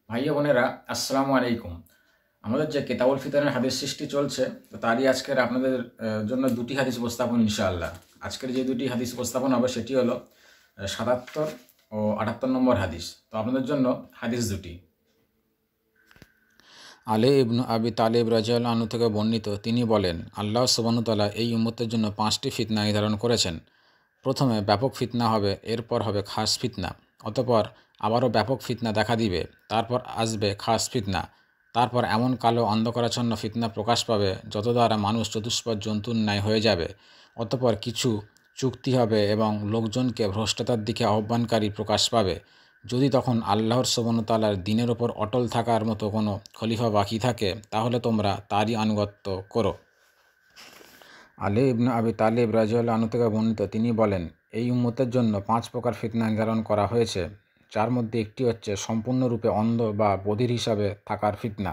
ভাইয়া বোনেরা, আসসালামু আলাইকুম। আমাদের যে কেতাবুল ফিতরের হাদিস সৃষ্টি চলছে, তো তারই আজকের আপনাদের জন্য দুটি হাদিস উপস্থাপন ইনশাআল্লাহ। আজকের যে দুটি হাদিস উপস্থাপন হবে সেটি হলো ৭৭ ও ৭৮ নম্বর হাদিস। তো আপনাদের জন্য হাদিস দুটি। আলী ইবনু আবি তালিব রাদিয়াল্লাহু আনহু থেকে বর্ণিত, তিনি বলেন, আল্লাহ সুবহানাহু ওয়া তাআলা এই উম্মতের জন্য 5টি ফিতনা নির্ধারণ করেছেন। প্রথমে ব্যাপক ফিতনা হবে, এরপর হবে খাস ফিতনা, অতঃপর আবারও ব্যাপক ফিতনা দেখা দিবে, তারপর আসবে খাস ফিতনা, তারপর এমন কালো অন্ধকারাচ্ছন্ন ফিতনা প্রকাশ পাবে যত দ্বারা মানুষ চতুষ্পদ জন্তুর ন্যায় হয়ে যাবে। অতঃপর কিছু চুক্তি হবে এবং লোকজনকে ভ্রষ্টতার দিকে আহ্বানকারী প্রকাশ পাবে। যদি তখন আল্লাহর সুবহানাহু ওয়া তাআলার দ্বীনের ওপর অটল থাকার মতো কোনো খলিফা বাকি থাকে, তাহলে তোমরা তারই আনুগত্য করো। আলী ইবনে আবি তালিব রাদিয়াল্লাহু আনহু থেকে বর্ণিত, তিনি বলেন, এই উম্মতের জন্য 5 প্রকার ফিতনা নির্ধারণ করা হয়েছে, যার মধ্যে একটি হচ্ছে সম্পূর্ণরূপে অন্ধ বা বধির হিসাবে থাকার ফিতনা।